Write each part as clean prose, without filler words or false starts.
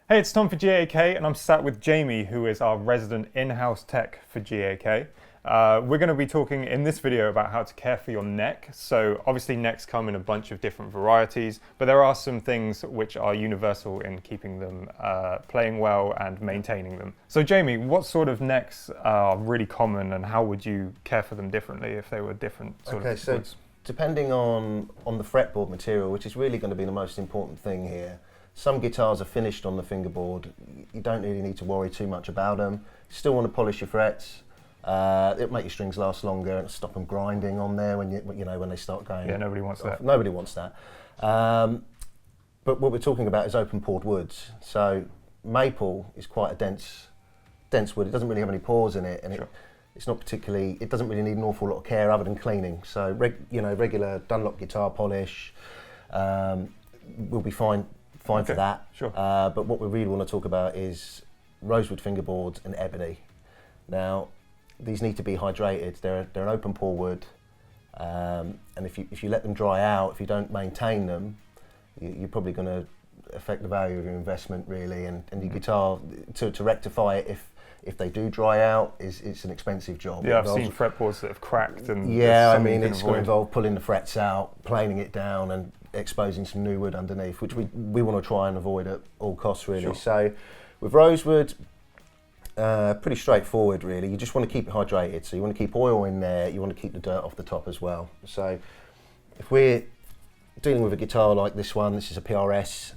Hey, it's Tom for GAK, and I'm sat with Jamie, who is our resident in-house tech for GAK. We're going to be talking in this video about how to care for your neck. So obviously necks come in a bunch of different varieties, but there are some things which are universal in keeping them playing well and maintaining them. So Jamie, what sort of necks are really common, and how would you care for them differently if they were different sort of woods? Depending on the fretboard material, which is really going to be the most important thing here. Some guitars are finished on the fingerboard. You don't really need to worry too much about them. You still want to polish your frets. It'll make your strings last longer and stop them grinding on there when when they start going. Yeah, nobody wants that. Nobody wants that. But what we're talking about is open pored woods. So maple is quite a dense wood. It doesn't really have any pores in it, and Sure. it's not particularly. It doesn't really need an awful lot of care other than cleaning. So regular Dunlop guitar polish will be fine Okay, for that. sure. But what we really want to talk about is rosewood fingerboards and ebony. Now, these need to be hydrated. They're an open pore wood, and if you let them dry out, if you don't maintain them, you're probably going to affect the value of your investment really. And your guitar to rectify it if they do dry out it's an expensive job. Yeah, I've seen fretboards that have cracked, and yeah, I mean it's going to involve pulling the frets out, planing it down, and exposing some new wood underneath, which we want to try and avoid at all costs really. Sure. So with rosewood, pretty straightforward really. You just want to keep it hydrated, so you want to keep oil in there, you want to keep the dirt off the top as well. So if we're dealing with a guitar like this one, this is a PRS,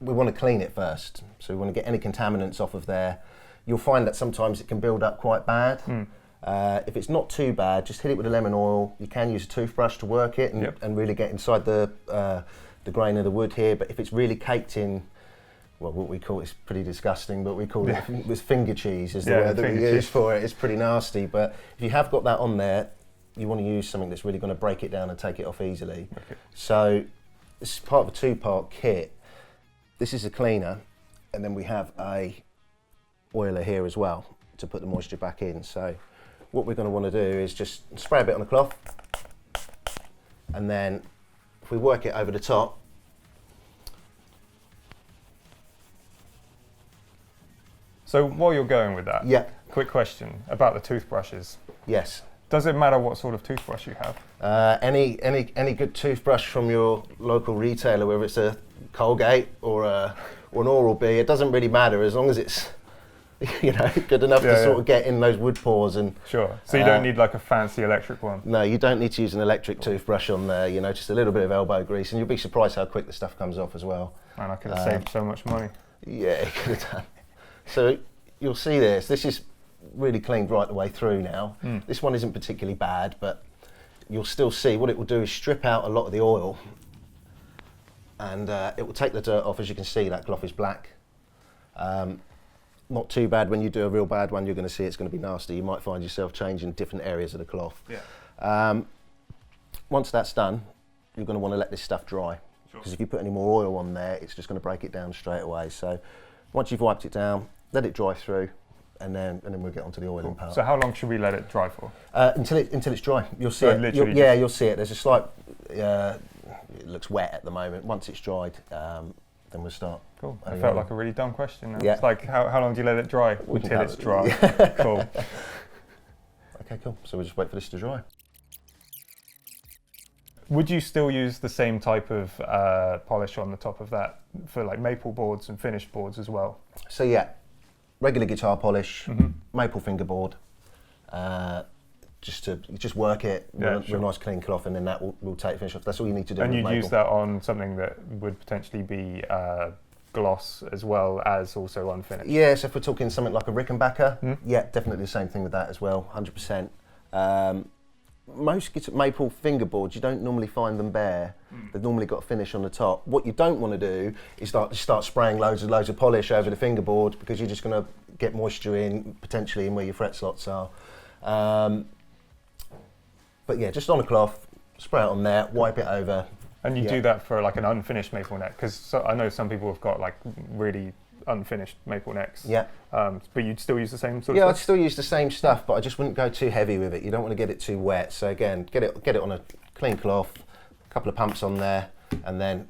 we want to clean it first. So we want to get any contaminants off of there. You'll find that sometimes it can build up quite bad. If it's not too bad, just hit it with a lemon oil. You can use a toothbrush to work it and really get inside the grain of the wood here. But if it's really caked in, well, what we call it's pretty disgusting, but we call it with finger cheese is the word that we use for it. It's pretty nasty. But if you have got that on there, you want to use something that's really going to break it down and take it off easily. Okay. So this is part of a two-part kit. This is a cleaner, and then we have a oiler here as well to put the moisture back in. So what we're going to want to do is just spray a bit on the cloth, and then if we work it over the top, So while you're going with that, yeah, quick question about the toothbrushes. yes, Does it matter what sort of toothbrush you have? any good toothbrush from your local retailer, whether it's a Colgate or an Oral-B, it doesn't really matter as long as it's good enough to sort of get in those wood pores. And sure. So you don't need like a fancy electric one? No, you don't need to use an electric toothbrush on there. Just a little bit of elbow grease, and you'll be surprised how quick the stuff comes off as well. Man, I could have saved so much money. Yeah, you could have done. So you'll see this. This is really cleaned right the way through now. This one isn't particularly bad, but you'll still see what it will do is strip out a lot of the oil, and it will take the dirt off. As you can see, that cloth is black. Not too bad. When you do a real bad one, you're going to see it's going to be nasty. You might find yourself changing different areas of the cloth. Yeah. Once that's done, you're going to want to let this stuff dry, because if you put any more oil on there, it's just going to break it down straight away. So once you've wiped it down, let it dry through, and then we'll get onto the oiling part. So how long should we let it dry for? Until it's dry. You'll see it. You'll see it. There's a slight. It looks wet at the moment. Once it's dried, then we'll start. Cool. It felt like a really dumb question. Yeah. It's like how long do you let it dry? Until it's dry. Cool. Okay, cool. So we'll just wait for this to dry. Would you still use the same type of polish on the top of that for like maple boards and finished boards as well? So yeah, regular guitar polish, maple fingerboard. Just work it with a nice clean cloth, and then that will take finish off. That's all you need to do. And you'd use that on something that would potentially be gloss as well as also unfinished? Yeah, so if we're talking something like a Rickenbacker, yeah, definitely the same thing with that as well, 100%. Most maple fingerboards, you don't normally find them bare. They've normally got a finish on the top. What you don't want to do is start spraying loads of polish over the fingerboard, because you're just going to get moisture in, potentially in where your fret slots are. But yeah, just on a cloth, spray it on there, wipe it over. And you do that for like an unfinished maple neck, because I know some people have got like really unfinished maple necks. Yeah. But you'd still use the same sort of stuff? Yeah, I'd still use the same stuff, but I just wouldn't go too heavy with it. You don't want to get it too wet. So again, get it on a clean cloth, a couple of pumps on there, and then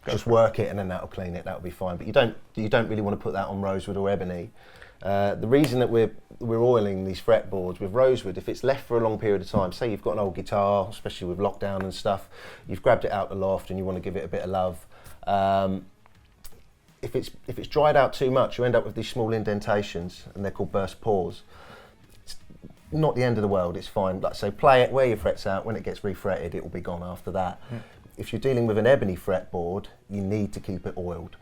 just work it and then that'll clean it, that'll be fine. But you don't really want to put that on rosewood or ebony. The reason that we're oiling these fretboards with rosewood, if it's left for a long period of time, say you've got an old guitar, especially with lockdown and stuff, you've grabbed it out the loft and you want to give it a bit of love. If it's dried out too much, you end up with these small indentations, and they're called burst pores. It's not the end of the world, it's fine. Like, so play it, wear your frets out, when it gets refretted it will be gone after that. If you're dealing with an ebony fretboard, you need to keep it oiled.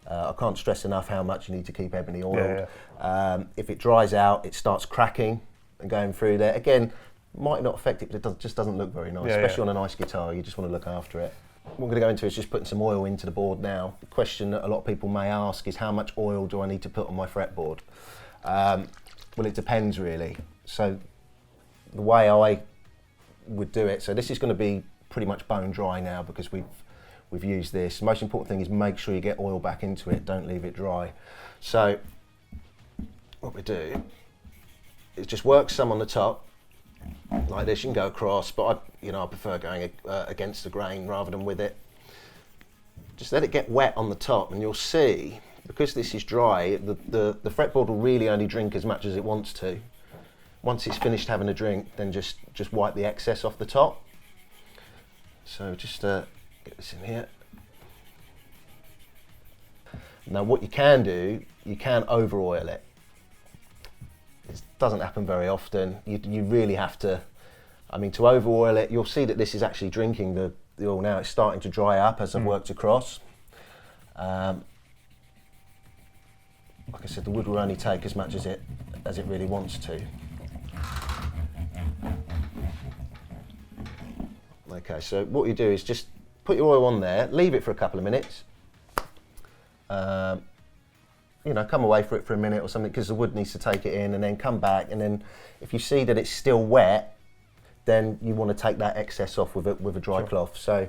I can't stress enough how much you need to keep ebony oiled. If it dries out, it starts cracking and going through there. Again, might not affect it, but it just doesn't look very nice, especially on a nice guitar. You just want to look after it. What we're going to go into is just putting some oil into the board now. The question that a lot of people may ask is, how much oil do I need to put on my fretboard? Well, it depends really. So the way I would do it, so this is going to be pretty much bone dry now because we've used this. The most important thing is make sure you get oil back into it, don't leave it dry. So what we do is just work some on the top, like this. You can go across, but I prefer going against the grain rather than with it. Just let it get wet on the top, and you'll see, because this is dry, the fretboard will really only drink as much as it wants to. Once it's finished having a drink, then just wipe the excess off the top. So just get this in here. Now what you can do, you can over oil it. It doesn't happen very often. You really have to, to over oil it, you'll see that this is actually drinking the oil now. It's starting to dry up as I've worked across. Like I said, the wood will only take as much as it really wants to. Okay, so what you do is just put your oil on there, leave it for a couple of minutes. Come away for it for a minute or something, because the wood needs to take it in, and then come back, and then if you see that it's still wet, then you want to take that excess off with a dry cloth. So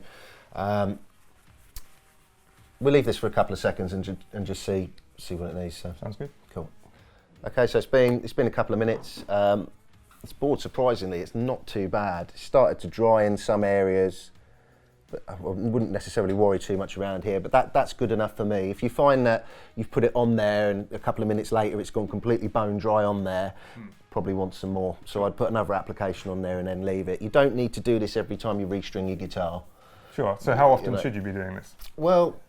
we'll leave this for a couple of seconds and just see what it needs. So sounds good. Cool. Okay, so it's been a couple of minutes. This board, surprisingly, it's not too bad. It started to dry in some areas, but I wouldn't necessarily worry too much around here, but that's good enough for me. If you find that you've put it on there and a couple of minutes later it's gone completely bone dry on there, probably want some more. So I'd put another application on there and then leave it. You don't need to do this every time you restring your guitar. Sure. So how often should you be doing this? Well,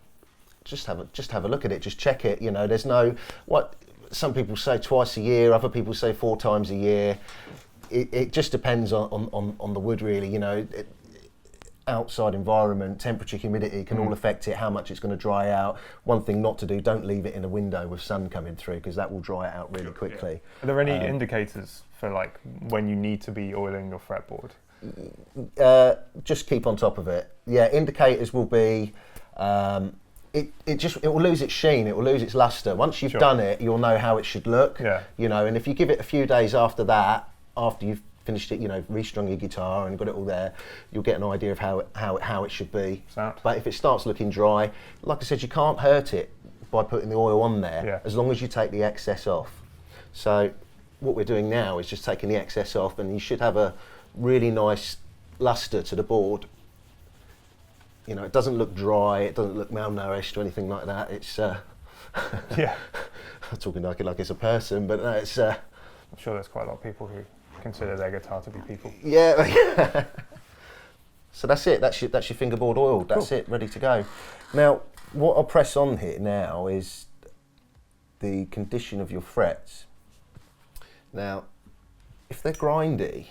just have a look at it, just check it. There's no, what some people say twice a year, other people say 4 times a year. It just depends on the wood really. Outside environment, temperature, humidity can all affect it, how much it's going to dry out. One thing not to do, don't leave it in a window with sun coming through, because that will dry it out really quickly. Are there any indicators for like when you need to be oiling your fretboard? Just keep on top of it. Yeah, indicators will be it will lose its sheen, it will lose its luster. Once you've done it, you'll know how it should look. And if you give it a few days after that, after you've finished it, restrung your guitar and got it all there, you'll get an idea of how it should be. But if it starts looking dry, like I said, you can't hurt it by putting the oil on there, as long as you take the excess off. So what we're doing now is just taking the excess off, and you should have a really nice luster to the board. It doesn't look dry, it doesn't look malnourished or anything like that. It's I'm talking like it's a person, but no, it's I'm sure there's quite a lot of people who consider their guitar to be people. Yeah. So that's it. That's your fingerboard oiled. That's it, ready to go. Now, what I'll press on here now is the condition of your frets. Now, if they're grindy,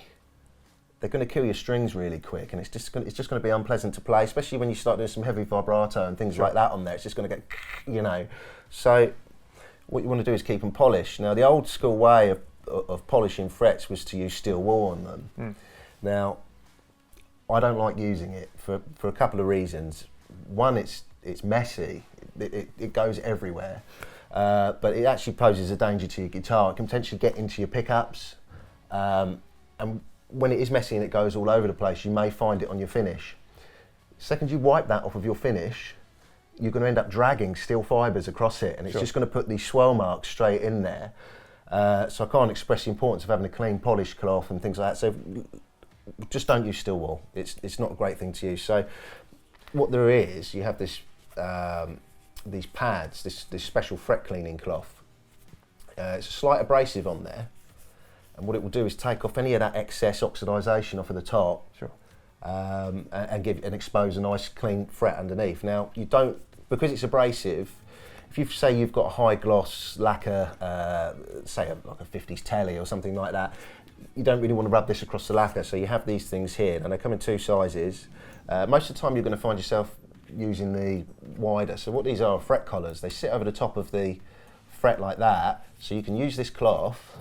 they're going to kill your strings really quick, and it's just going to be unpleasant to play, especially when you start doing some heavy vibrato and things like that on there. It's just going to get, So what you want to do is keep them polished. Now, the old school way of polishing frets was to use steel wool on them. Now, I don't like using it for a couple of reasons. One, it's messy, it goes everywhere, but it actually poses a danger to your guitar. It can potentially get into your pickups, and when it is messy and it goes all over the place, you may find it on your finish. Second, you wipe that off of your finish, you're going to end up dragging steel fibres across it, and it's just going to put these swirl marks straight in there. So I can't express the importance of having a clean polished cloth and things like that. So just don't use steel wool. It's not a great thing to use. So what there is, you have this these pads, this special fret cleaning cloth. It's a slight abrasive on there, and what it will do is take off any of that excess oxidisation off of the top. Sure. And expose a nice clean fret underneath. Now you don't, because it's abrasive, if you say you've got a high gloss lacquer, say like a 50s telly or something like that, you don't really want to rub this across the lacquer, so you have these things here, and they come in two sizes. Most of the time you're going to find yourself using the wider. So what these are fret collars. They sit over the top of the fret like that, so you can use this cloth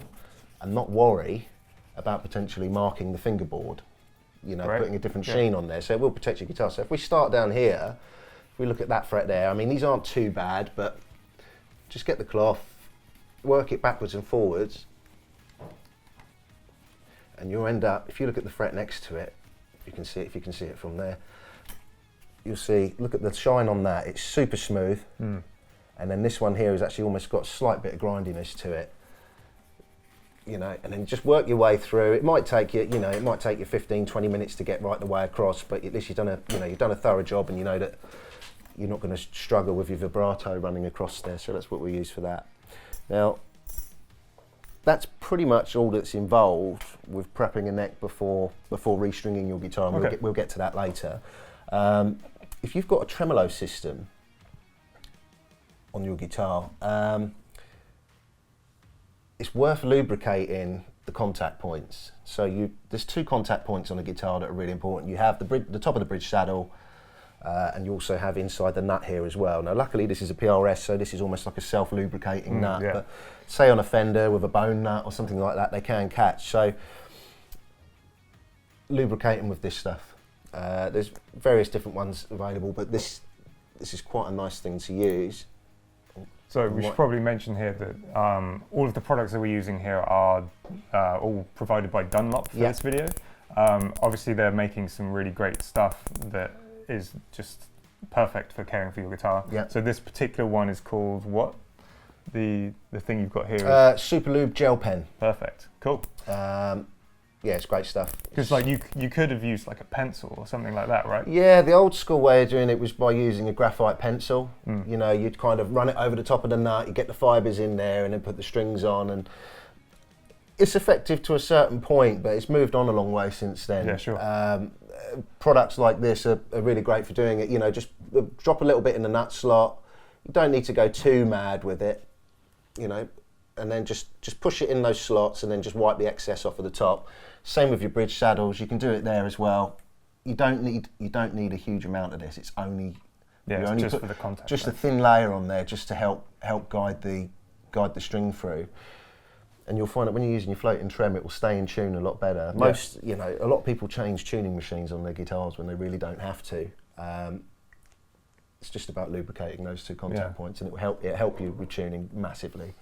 and not worry about potentially marking the fingerboard. You know, putting a different sheen on there, so it will protect your guitar. So if we start down here, if we look at that fret there, I mean, these aren't too bad, but just get the cloth, work it backwards and forwards, and you'll end up, if you look at the fret next to it, you can see it, if you can see it from there, you'll see, look at the shine on that, it's super smooth, and then this one here has actually almost got a slight bit of grindiness to it. You know, and then just work your way through. It might take you, it might take you 15, 20 minutes to get right the way across, but at least you've done a thorough job, and you know that you're not going to struggle with your vibrato running across there. So that's what we use for that. Now, that's pretty much all that's involved with prepping a neck before restringing your guitar. And we'll get to that later. If you've got a tremolo system on your guitar, it's worth lubricating the contact points. So there's two contact points on a guitar that are really important. You have the top of the bridge saddle, and you also have inside the nut here as well. Now luckily this is a PRS, so this is almost like a self-lubricating nut, but say on a Fender with a bone nut or something like that, they can catch. So lubricating with this stuff. There's various different ones available, but this is quite a nice thing to use. So we should probably mention here that all of the products that we're using here are all provided by Dunlop for this video. Obviously they're making some really great stuff that is just perfect for caring for your guitar. So this particular one is called what? The thing you've got here is? Super Lube Gel Pen. Perfect, cool. Yeah, it's great stuff. Because like you could have used like a pencil or something like that, right? Yeah, the old school way of doing it was by using a graphite pencil. You know, you'd kind of run it over the top of the nut, you get the fibres in there and then put the strings on, and it's effective to a certain point, but it's moved on a long way since then. Yeah, sure. Products like this are really great for doing it. You know, just drop a little bit in the nut slot. You don't need to go too mad with it, you know, and then just push it in those slots and then just wipe the excess off of the top. Same with your bridge saddles, you can do it there as well. You don't need a huge amount of this. It's only just for the contact. Just a thin layer on there, just to help guide the string through. And you'll find that when you're using your floating trem, it will stay in tune a lot better. Most, a lot of people change tuning machines on their guitars when they really don't have to. It's just about lubricating those two contact points, and it'll help you with tuning massively.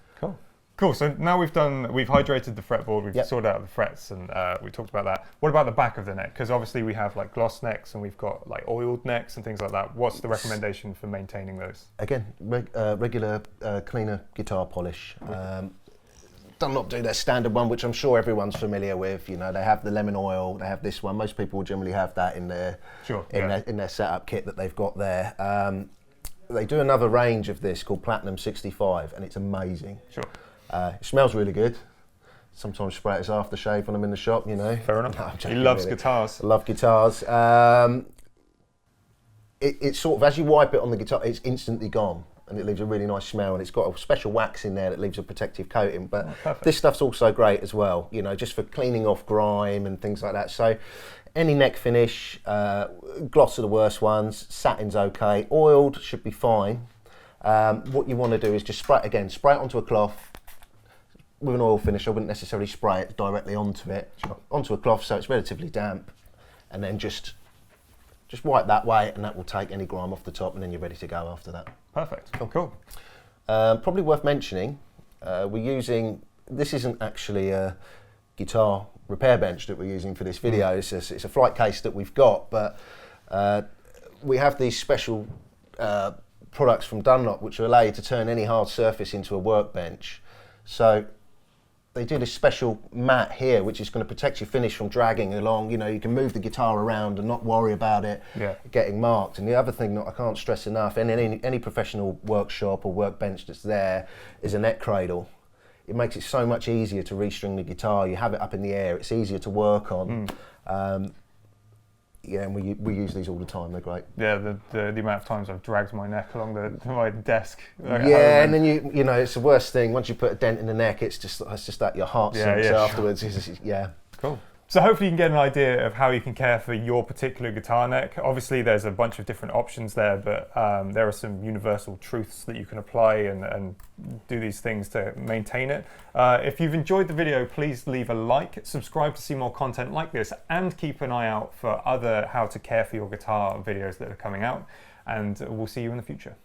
Cool. So now we've hydrated the fretboard, we've sorted out the frets, and we talked about that. What about the back of the neck? Because obviously we have like gloss necks and we've got like oiled necks and things like that. What's the recommendation for maintaining those? Again, regular cleaner guitar polish. Dunlop do their standard one, which I'm sure everyone's familiar with. You know, they have the lemon oil, they have this one. Most people will generally have that in their in their setup kit that they've got there. They do another range of this called Platinum 65, and it's amazing. It smells really good. Sometimes spray it as aftershave when I'm in the shop, you know. Fair enough. No, he loves guitars. I love guitars. It's sort of, as you wipe it on the guitar, it's instantly gone, and it leaves a really nice smell, and it's got a special wax in there that leaves a protective coating. But this stuff's also great as well, you know, just for cleaning off grime and things like that. So any neck finish, gloss are the worst ones, satin's okay, oiled should be fine. What you want to do is just spray it onto a cloth. With an oil finish, I wouldn't necessarily spray it directly onto it, onto a cloth so it's relatively damp, and then just wipe that way, and that will take any grime off the top, and then you're ready to go after that. Perfect. Cool. Probably worth mentioning, we're using, this isn't actually a guitar repair bench that we're using for this video, it's a flight case that we've got, but we have these special products from Dunlop which will allow you to turn any hard surface into a workbench. So they do this special mat here, which is going to protect your finish from dragging along. You know, you can move the guitar around and not worry about it getting marked. And the other thing that I can't stress enough, in any professional workshop or workbench that's there, is a neck cradle. It makes it so much easier to restring the guitar. You have it up in the air, it's easier to work on. Yeah, and we use these all the time, they're great. Yeah, the amount of times I've dragged my neck along my desk. Yeah, and then you know, it's the worst thing, once you put a dent in the neck, it's just that your heart sinks afterwards. Yeah. Cool. So hopefully you can get an idea of how you can care for your particular guitar neck. Obviously there's a bunch of different options there, but there are some universal truths that you can apply and do these things to maintain it. If you've enjoyed the video, please leave a like, subscribe to see more content like this, and keep an eye out for other how to care for your guitar videos that are coming out. And we'll see you in the future.